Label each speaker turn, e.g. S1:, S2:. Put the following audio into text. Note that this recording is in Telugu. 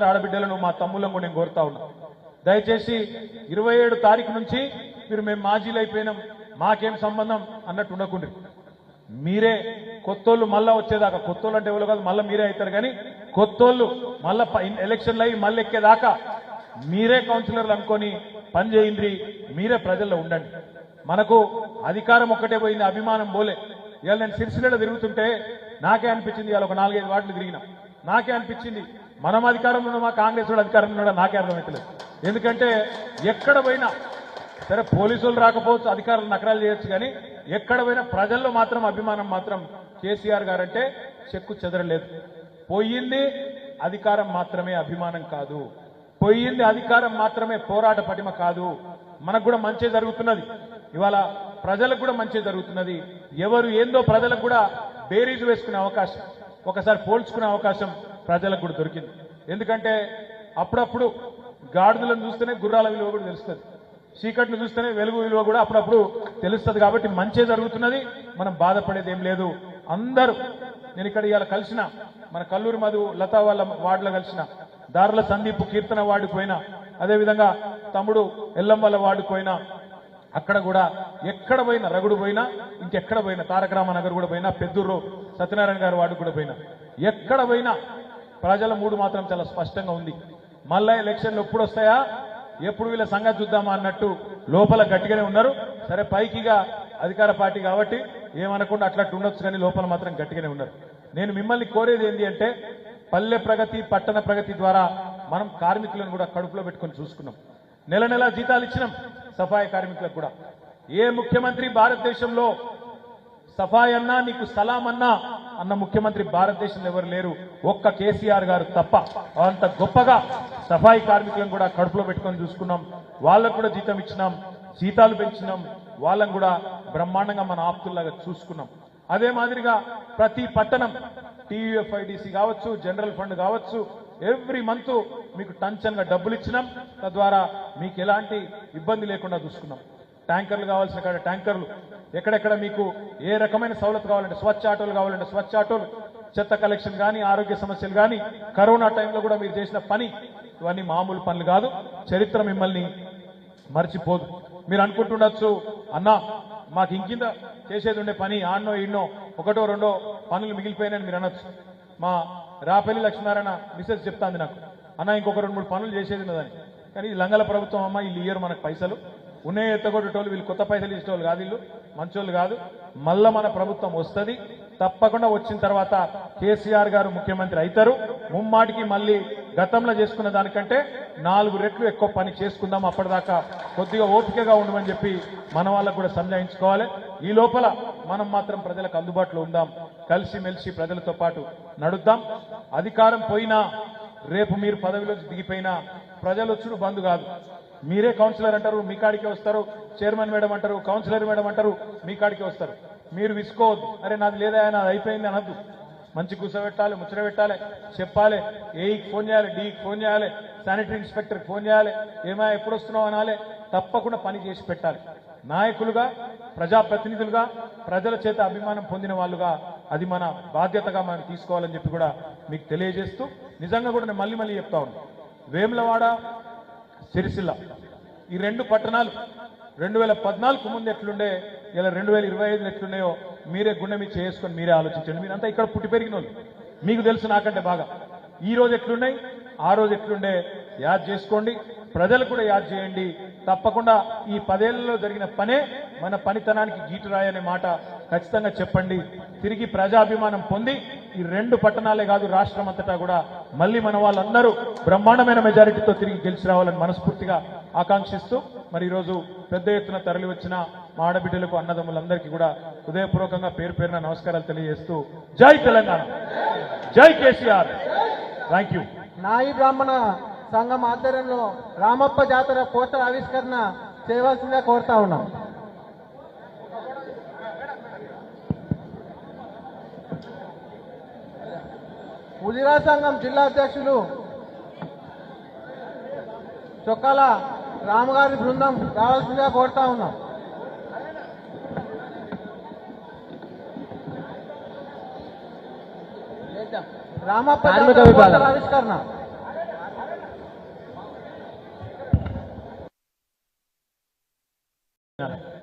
S1: ఆడబిడ్డలను మా తమ్ముళ్ళను కూడా నేను కోరుతా ఉన్నా. దయచేసి 27 తారీఖు నుంచి మీరు మేము మాజీలు అయిపోయినాం మాకేం సంబంధం అన్నట్టు ఉండకుండ్రి. మీరే కొత్తోళ్ళు మళ్ళా వచ్చేదాకా, కొత్తోళ్ళు అంటే ఎవరు కాదు మళ్ళీ మీరే అవుతారు, కానీ కొత్తోళ్ళు మళ్ళా ఎలక్షన్లు అయ్యి మళ్ళీ ఎక్కేదాకా మీరే కౌన్సిలర్లు అనుకొని పని చేయండి, మీరే ప్రజల్లో ఉండండి. మనకు అధికారం ఒక్కటే పోయింది, అభిమానం పోలే. ఇవాళ నేను సిరిసిల్లలో తిరుగుతుంటే నాకే అనిపించింది, ఇవాళ ఒక 4-5 వార్డులు తిరిగినా నాకే అనిపించింది మనం అధికారంలో ఉన్నామా కాంగ్రెస్ వాడు అధికారంలో ఉన్నాడా నాకే అర్థమవుతలేదు. ఎందుకంటే ఎక్కడ పోయినా సరే పోలీసులు రాకపోవచ్చు, అధికారులు నకరాలు చేయొచ్చు, కానీ ఎక్కడ పోయినా ప్రజల్లో మాత్రం అభిమానం మాత్రం కేసీఆర్ గారంటే చెక్కు చెదరలేదు. పోయింది అధికారం మాత్రమే, అభిమానం కాదు. పోయింది అధికారం మాత్రమే, పోరాట పటిమ కాదు. మనకు కూడా మంచి జరుగుతున్నది, ఇవాళ ప్రజలకు కూడా మంచి జరుగుతున్నది. ఎవరు ఏందో ప్రజలకు కూడా బేరీజు వేసుకునే అవకాశం, ఒకసారి పోల్చుకునే అవకాశం ప్రజలకు కూడా దొరికింది. ఎందుకంటే అప్పుడప్పుడు గాడిదలను చూస్తేనే గుర్రాల విలువ కూడా తెలుస్తుంది, చీకటిని చూస్తేనే వెలుగు విలువ కూడా అప్పుడప్పుడు తెలుస్తుంది. కాబట్టి మంచి జరుగుతున్నది, మనం బాధపడేది ఏం లేదు. అందరూ నేను ఇక్కడ ఇవాళ కలిసిన మన కల్లూరి మధు లతా వాళ్ళ వార్డులో కలిసిన, దారుల సందీప్ కీర్తన వార్డుకు పోయినా, అదేవిధంగా తమ్ముడు ఎల్లం వాళ్ళ వార్డుకు పోయినా, అక్కడ కూడా ఎక్కడ పోయినా రగుడు పోయినా, ఇంకెక్కడ పోయినా తారక రామనగర్ కూడా పోయినా, పెద్దూరు సత్యనారాయణ గారి వార్డు కూడా పోయినా, ఎక్కడ పోయినా ప్రజల మూడు మాత్రం చాలా స్పష్టంగా ఉంది. మళ్ళా ఎలక్షన్లు ఎప్పుడు వస్తాయా, ఎప్పుడు వీళ్ళ సంగతి చూద్దామా అన్నట్టు లోపల గట్టిగానే ఉన్నారు. సరే పైకిగా అధికార పార్టీ కాబట్టి ఏమనకుండా అట్లా ఉండొచ్చు, కానీ లోపల మాత్రం గట్టిగానే ఉన్నారు. నేను మిమ్మల్ని కోరేది ఏంటి అంటే, పల్లె ప్రగతి పట్టణ ప్రగతి ద్వారా మనం కార్మికులను కూడా కడుపులో పెట్టుకొని చూసుకున్నాం. నెల నెల జీతాలు ఇచ్చినాం సఫాయి కార్మికులకు కూడా. ఏ ముఖ్యమంత్రి భారతదేశంలో సఫాయి అన్నా నీకు సలాం అన్నా అన్న ముఖ్యమంత్రి భారతదేశంలో ఎవరు లేరు, ఒక్క కేసీఆర్ గారు తప్ప. అంత గొప్పగా సఫాయి కార్మికులను కూడా కడుపులో పెట్టుకొని చూసుకున్నాం. వాళ్ళకు కూడా జీతం ఇచ్చినాం, జీతాలు పెంచినాం, వాళ్ళని కూడా బ్రహ్మాండంగా మన ఆప్తుల్లాగా చూసుకున్నాం. అదే మాదిరిగా ప్రతి పట్టణం టీయూఎఫ్ఐడిసి కావచ్చు, జనరల్ ఫండ్ కావచ్చు, ఎవ్రీ మంత్ మీకు టంచన్గా డబ్బులు ఇచ్చినాం. తద్వారా మీకు ఎలాంటి ఇబ్బంది లేకుండా చూసుకున్నాం. ట్యాంకర్లు కావాల్సిన కాడ ట్యాంకర్లు, ఎక్కడెక్కడ మీకు ఏ రకమైన సౌలత్ కావాలంటే స్వచ్ఛ ఆటోలు కావాలంటే స్వచ్ఛ ఆటోలు, చెత్త కలెక్షన్ కానీ, ఆరోగ్య సమస్యలు కానీ, కరోనా టైంలో కూడా మీరు చేసిన పని ఇవన్నీ మామూలు పనులు కాదు. చరిత్ర మిమ్మల్ని మర్చిపోదు. మీరు అనుకుంటుండొచ్చు, అన్నా మాకు ఇంకింద చేసేది ఉండే పని ఆన్నో ఈన్నో ఒకటో రెండో పనులు మిగిలిపోయినాయని మీరు అనొచ్చు. మా రాపల్లి లక్ష్మీనారాయణ మిసెస్ చెప్తాంది నాకు, అన్న ఇంకొక 2-3 పనులు చేసేది ఉన్నదని. కానీ ఈ లంగల ప్రభుత్వం అమ్మ, వీళ్ళు ఇయ్యరు మనకు పైసలు, ఉన్నాయి ఎత్తగొట్టేటోళ్ళు, వీళ్ళు కొత్త పైసలు ఇచ్చేటోళ్ళు కాదు, వీళ్ళు మంచోళ్ళు కాదు. మళ్ళా మన ప్రభుత్వం వస్తుంది, తప్పకుండా వచ్చిన తర్వాత కేసీఆర్ గారు ముఖ్యమంత్రి అవుతారు. ముమ్మాటికి మళ్ళీ గతంలో చేసుకున్న దానికంటే 4 రెట్లు ఎక్కువ పని చేసుకుందాం. అప్పటిదాకా కొద్దిగా ఓపికగా ఉండమని చెప్పి మన వాళ్ళకు కూడా సంజాయించుకోవాలి. ఈ లోపల మనం మాత్రం ప్రజలకు అందుబాటులో ఉందాం, కలిసిమెలిసి ప్రజలతో పాటు నడుద్దాం. అధికారం పోయినా, రేపు మీరు పదవిలో దిగిపోయినా ప్రజలు వచ్చుడు బంధు కాదు. మీరే కౌన్సిలర్ అంటారు, మీ కాడికే వస్తారు. చైర్మన్ మేడం అంటారు, కౌన్సిలర్ మేడం అంటారు, మీ కాడికే వస్తారు. మీరు విసుకోవద్దు, అరే నాది లేదా నాది అయిపోయింది అనద్దు. మంచి కూర్చోబెట్టాలి, ముచ్చట పెట్టాలి, చెప్పాలి. ఏఈకి ఫోన్ చేయాలి, డీకి ఫోన్ చేయాలి, శానిటరీ ఇన్స్పెక్టర్కి ఫోన్ చేయాలి, ఏమైనా ఎప్పుడు వస్తున్నావు అనాలి. తప్పకుండా పని చేసి పెట్టాలి. నాయకులుగా, ప్రజాప్రతినిధులుగా, ప్రజల చేత అభిమానం పొందిన వాళ్ళుగా అది మన బాధ్యతగా మనం తీసుకోవాలని చెప్పి కూడా మీకు తెలియజేస్తూ, నిజంగా కూడా నేను మళ్ళీ చెప్తా ఉన్నాను, వేములవాడ, సిరిసిల్ల ఈ 2 పట్టణాలు 2014 ముందు ఎట్లుండే, ఇలా 2025 ఎట్లున్నాయో మీరే గుండె మీద చేసుకొని మీరే ఆలోచించండి. మీరంతా ఇక్కడ పుట్టి పెరిగిన వాళ్ళు, మీకు తెలుసు నాకంటే బాగా. ఈ రోజు ఎట్లున్నాయి, ఆ రోజు ఎట్లుండే యాద్ చేసుకోండి, ప్రజలు కూడా యాద్ చేయండి. తప్పకుండా ఈ 10 ఏళ్లలో జరిగిన పనే మన పనితనానికి గీటురాయి అనే మాట ఖచ్చితంగా చెప్పండి. తిరిగి ప్రజాభిమానం పొంది ఈ 2 పట్టణాలే కాదు రాష్ట్రం అంతటా కూడా మళ్ళీ మన వాళ్ళందరూ బ్రహ్మాండమైన మెజారిటీతో తిరిగి గెలిచి రావాలని మనస్ఫూర్తిగా ఆకాంక్షిస్తూ, మరి ఈరోజు పెద్ద ఎత్తున తరలి వచ్చిన మా ఆడబిడ్డలకు, అన్నదమ్ములందరికీ కూడా హృదయపూర్వకంగా పేరు పేరున నమస్కారాలు తెలియజేస్తూ, జై తెలంగాణ, జై కేసీఆర్. Thank you.
S2: నాయి బ్రాహ్మణ సంఘం ఆధ్వర్యంలో రామప్ప జాతర పోస్టర్ ఆవిష్కరణ చేయవలసిందిగా కోరుతా ఉన్నాం. ఉజిరా సంఘం జిల్లా అధ్యక్షులు చొక్కాల రామగారి బృందం రావాల్సిందిగా కోరుతా ఉన్నాం. రామప్ప జాతర పోస్టర్ ఆవిష్కరణ
S1: చేయాలి.